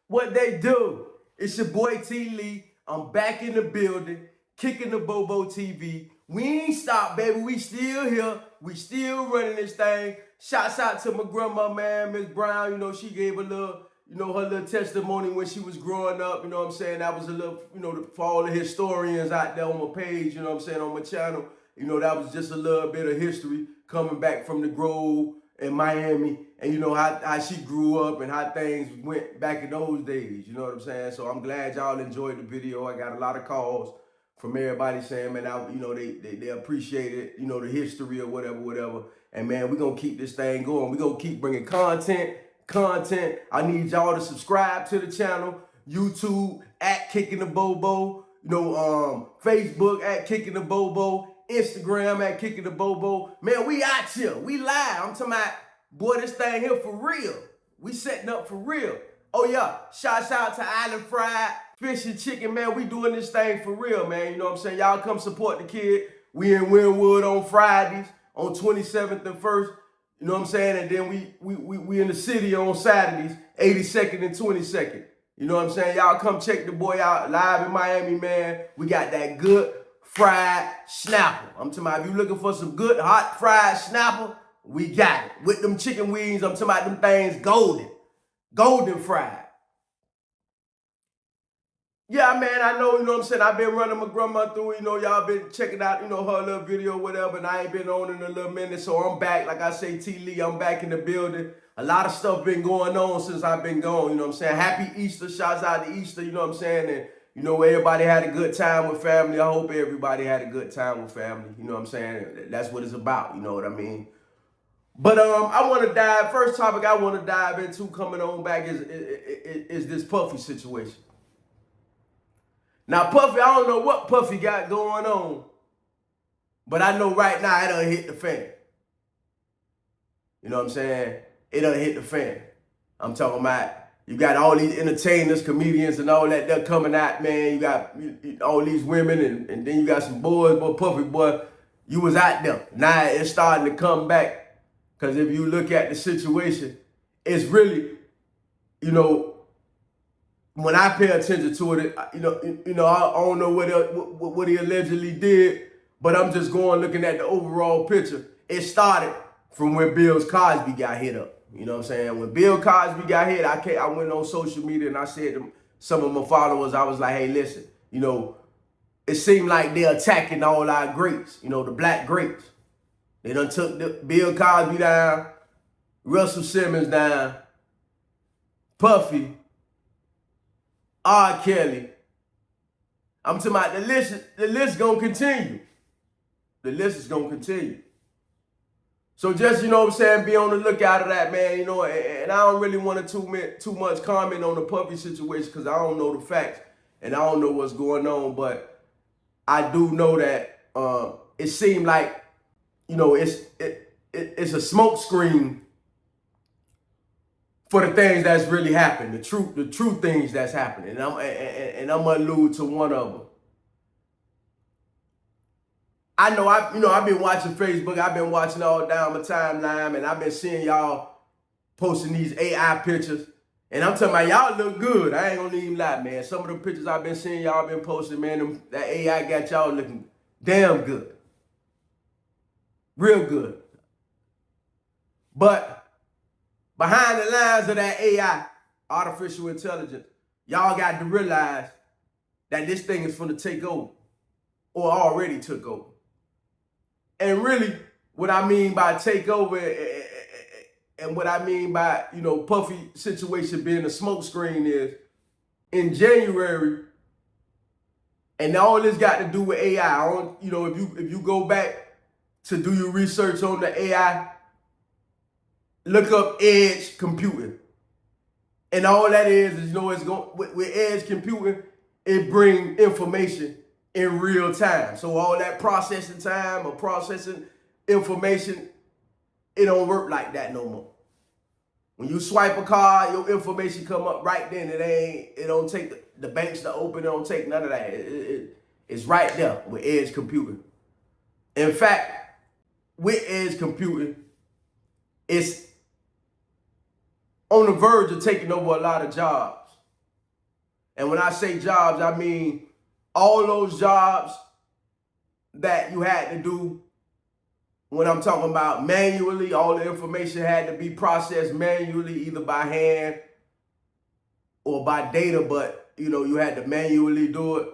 What they do? It's your boy TLEE. I'm back in the building, kicking the Bobo TV. We ain't stopped, baby. We still here. We still running this thing. Shouts out to my grandma, man, Miss Brown. You know, she gave a little, her little testimony when she was growing up. You know what I'm saying? That was a little, for all the historians out there on my page, you know what I'm saying, on my channel. That was just a little bit of history coming back from the Grove in Miami, and how she grew up and how things went back in those days, you know what I'm saying? So I'm glad y'all enjoyed the video. I got a lot of calls from everybody saying, man, they appreciate it, the history or whatever. And man, we're gonna keep this thing going. We're gonna keep bringing content. I need y'all to subscribe to the channel. YouTube at Kicking the Bobo, Facebook at Kicking the Bobo, Instagram at Kicking the Bobo. Man, we out here. We live. I'm talking about, boy, this thing here for real. We setting up for real. Oh, yeah. Shouts out to Island Fried Fish and Chicken, man. We doing this thing for real, man. You know what I'm saying? Y'all come support the kid. We in Wynwood on Fridays, on 27th and 1st. You know what I'm saying? And then we in the city on Saturdays, 82nd and 22nd. You know what I'm saying? Y'all come check the boy out live in Miami, man. We got that good fried snapper. I'm talking about if you looking for some good hot fried snapper, we got it. With them chicken wings, I'm talking about them things golden fried. Yeah, man, I know, you know what I'm saying? I've been running my grandma through, y'all been checking out, her little video, whatever, and I ain't been on in a little minute, so I'm back. Like I say, TLEE, I'm back in the building. A lot of stuff been going on since I've been gone, you know what I'm saying? Happy Easter, shouts out to Easter, you know what I'm saying? And, everybody had a good time with family. I hope everybody had a good time with family, you know what I'm saying? That's what it's about, you know what I mean? But I want to dive, first topic I want to dive into coming on back is this Puffy situation. Now, Puffy, I don't know what Puffy got going on, but I know right now it done hit the fan. You know what I'm saying? It done hit the fan. I'm talking about, you got all these entertainers, comedians, and all that, they're coming out, man. You got all these women, and then you got some boys, boy, Puffy, boy, you was out there. Now it's starting to come back, because if you look at the situation, it's really, when I pay attention to it, I don't know what he allegedly did, but I'm just looking at the overall picture. It started from when Bill Cosby got hit up. You know what I'm saying? When Bill Cosby got hit, I went on social media and I said to some of my followers, I was like, hey, listen, it seemed like they're attacking all our greats, the black greats. They done took Bill Cosby down, Russell Simmons down, Puffy, R. Kelly. I'm talking about the list gonna continue. The list is gonna continue. So just, you know what I'm saying, be on the lookout of that, man, and I don't really want to too much comment on the Puffy situation because I don't know the facts and I don't know what's going on, but I do know that it seemed like, it's a smoke screen for the things that's really happened, the true things that's happening. And I'm gonna allude to one of them. I know I've been watching Facebook, I've been watching all down my timeline, and I've been seeing y'all posting these AI pictures. And I'm talking about y'all look good. I ain't gonna even lie, man. Some of the pictures I've been seeing y'all been posting, man, that AI got y'all looking damn good. Real good. But behind the lines of that AI, artificial intelligence, y'all got to realize that this thing is going to take over or already took over. And really, what I mean by take over and what I mean by, Puffy situation being a smokescreen is in January, and all this got to do with AI. If you go back to do your research on the AI, look up edge computing. And all that is it's going with edge computing, it brings information in real time. So all that processing time or processing information, it don't work like that no more. When you swipe a card, your information come up right then. It don't take the banks to open, it don't take none of that. It's right there with edge computing. In fact, with edge computing, it's on the verge of taking over a lot of jobs. And when I say jobs, I mean all those jobs that you had to do. When I'm talking about manually, all the information had to be processed manually, either by hand or by data, but you had to manually do it.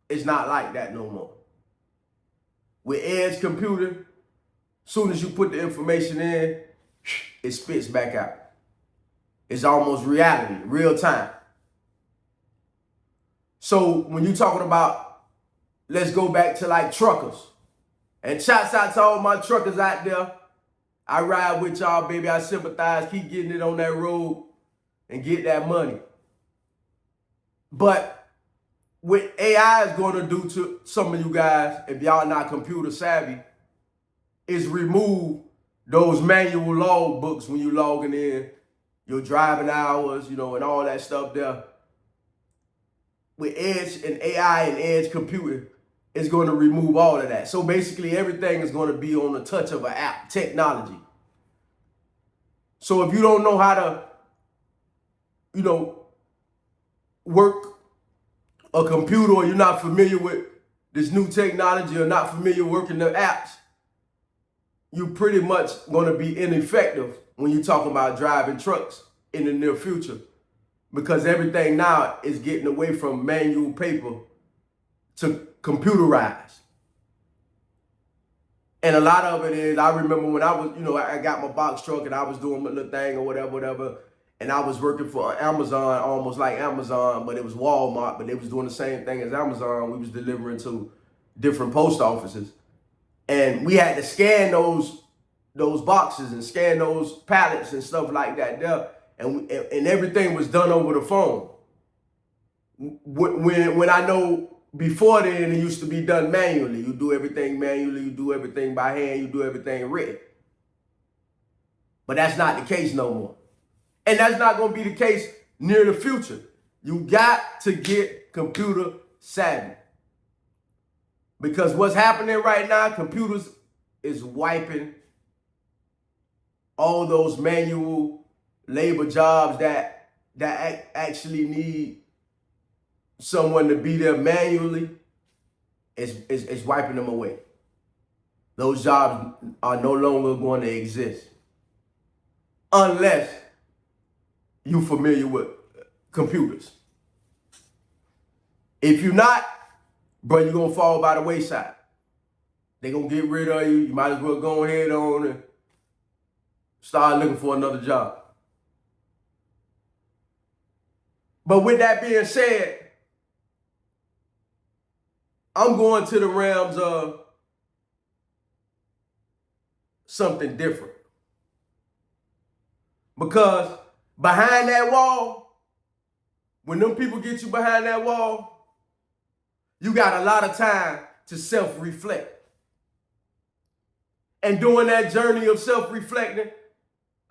It's not like that no more. With edge computing, soon as you put the information in, it spits back out. It's almost reality, real time. So when you're talking about, let's go back to like truckers. And shouts out to all my truckers out there. I ride with y'all, baby. I sympathize. Keep getting it on that road and get that money. But what AI is going to do to some of you guys, if y'all not computer savvy, is remove those manual log books when you logging in, your driving hours, and all that stuff there. With edge and AI and edge computing, it's going to remove all of that. So basically everything is going to be on the touch of an app, technology. So if you don't know how to, work a computer, or you're not familiar with this new technology, or not familiar working the apps, you're pretty much going to be ineffective when you talk about driving trucks in the near future, because everything now is getting away from manual paper to computerized. And a lot of it is, I remember when I was, I got my box truck and I was doing my little thing or whatever, and I was working for Amazon, almost like Amazon, but it was Walmart, but they was doing the same thing as Amazon. We was delivering to different post offices. And we had to scan those boxes and scan those pallets and stuff like that there. And everything was done over the phone. When I know before then, it used to be done manually. You do everything manually, you do everything by hand, you do everything written. But that's not the case no more. And that's not going to be the case near the future. You got to get computer savvy. Because what's happening right now, computers is wiping all those manual labor jobs that actually need someone to be there manually. It's wiping them away. Those jobs are no longer going to exist unless you're familiar with computers. If you're not, bro, you're going to fall by the wayside. They're going to get rid of you. You might as well go ahead on and start looking for another job. But with that being said, I'm going to the realms of something different. Because behind that wall, when them people get you behind that wall, you got a lot of time to self-reflect. And during that journey of self-reflecting,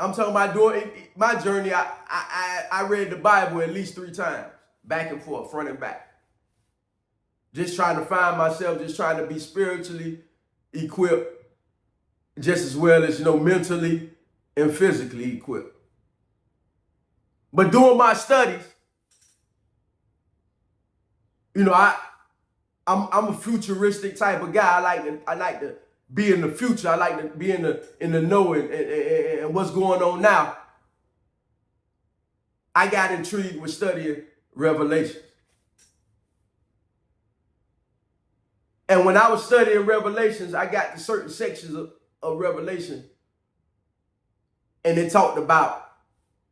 I'm talking about doing my journey, I read the Bible at least 3 times, back and forth, front and back. Just trying to find myself, just trying to be spiritually equipped, just as well as, mentally and physically equipped. But doing my studies, I'm a futuristic type of guy. I like to be in the future. I like to be in the know and what's going on now. I got intrigued with studying Revelation. And when I was studying Revelations, I got to certain sections of Revelation, and it talked about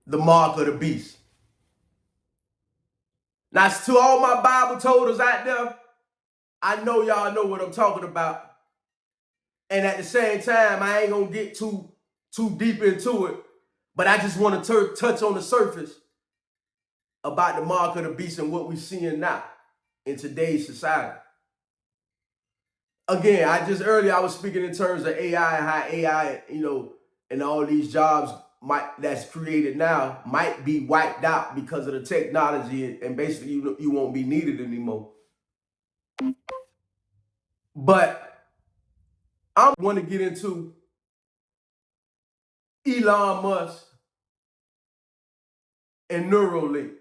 the mark of the beast. Now, to all my Bible toters out there, I know y'all know what I'm talking about. And at the same time, I ain't going to get too deep into it, but I just want to touch on the surface about the mark of the beast and what we're seeing now in today's society. Again, earlier I was speaking in terms of AI and how AI, and all these jobs that's created now might be wiped out because of the technology, and basically you won't be needed anymore. But I want to get into Elon Musk and NEURALINK.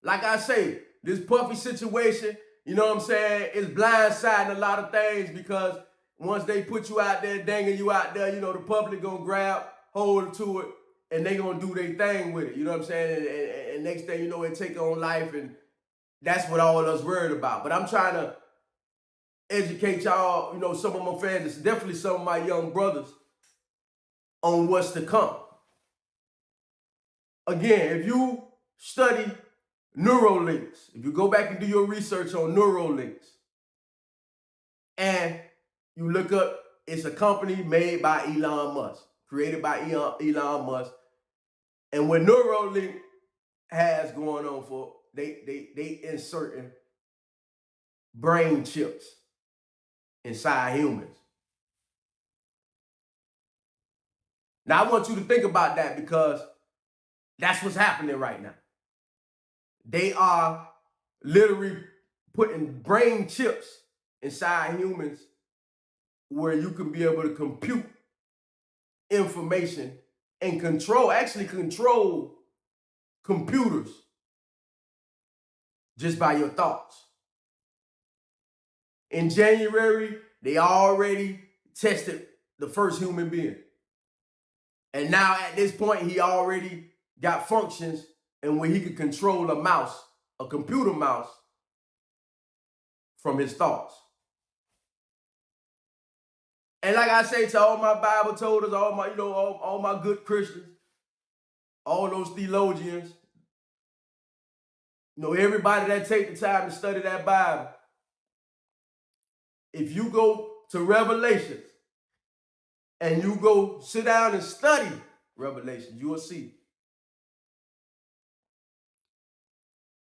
like I say, this Puffy situation, you know what I'm saying, is blindsiding a lot of things because once they put you out there, dangling you out there, you know, the public gonna grab hold to it and they gonna do their thing with it, you know what I'm saying? And next thing you know, it take on life, and that's what all of us worried about. But I'm trying to educate y'all, you know, some of my fans, definitely some of my young brothers, on what's to come. Again, if you study NEURALINKs, if you go back and do your research on NEURALINKs, and you look up, it's a company made by Elon Musk, created by Elon Musk. And what NEURALINK has going on for, they inserting brain chips inside humans. Now, I want you to think about that because that's what's happening right now. They are literally putting brain chips inside humans where you can be able to compute information and actually control computers just by your thoughts. In January, they already tested the first human being. And now at this point, he already got functions and where he could control a mouse, a computer mouse, from his thoughts. And like I say to all my Bible toters, all my, you know, all my good Christians, all those theologians, you know, everybody that take the time to study that Bible, if you go to Revelations and you go sit down and study Revelations, you will see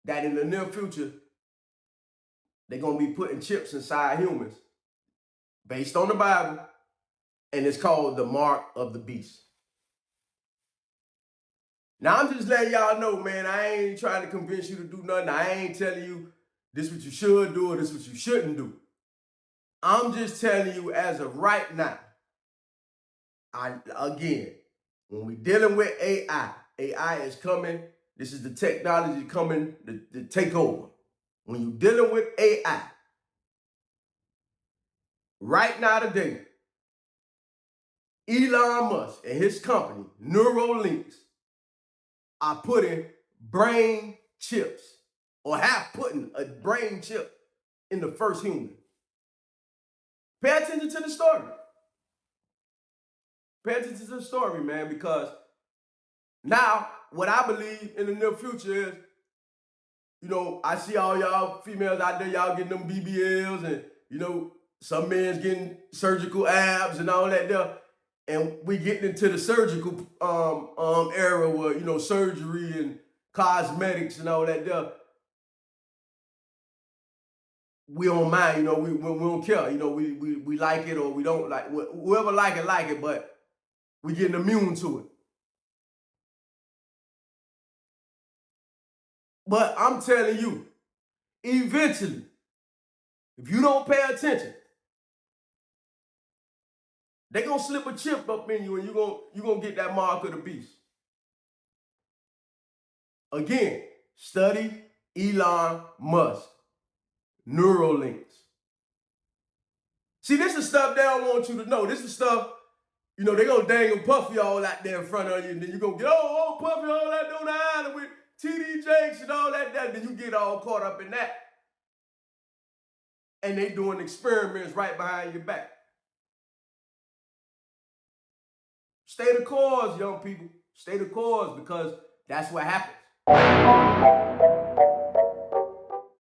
that in the near future, they're going to be putting chips inside humans based on the Bible, and it's called the mark of the beast. Now, I'm just letting y'all know, man, I ain't trying to convince you to do nothing. I ain't telling you this is what you should do or this is what you shouldn't do. I'm just telling you as of right now, again, when we're dealing with AI is coming. This is the technology coming to take over. When you're dealing with AI, right now today, Elon Musk and his company, NEURALINKs, are putting brain chips, or have putting a brain chip in the first human. Pay attention to the story. Pay attention to the story, man, because now what I believe in the near future is, you know, I see all y'all females out there, y'all getting them BBLs, and, you know, some men's getting surgical abs and all that there. And we getting into the surgical era where, you know, surgery and cosmetics and all that there. We don't mind, you know, we don't care. You know, we like it or we don't like it. Whoever like it, but we getting immune to it. But I'm telling you, eventually, if you don't pay attention, they're going to slip a chip up in you and you're gonna get that mark of the beast. Again, study Elon Musk, NEURALINKs. See, this is stuff they don't want you to know. This is stuff, you know, they're going to dangle Puffy all out there in front of you, and then you're going to get, oh, Puffy, all that on the island with TD Jakes and all that, then you get all caught up in that. And they doing experiments right behind your back. Stay the course, young people. Stay the course, because that's what happens.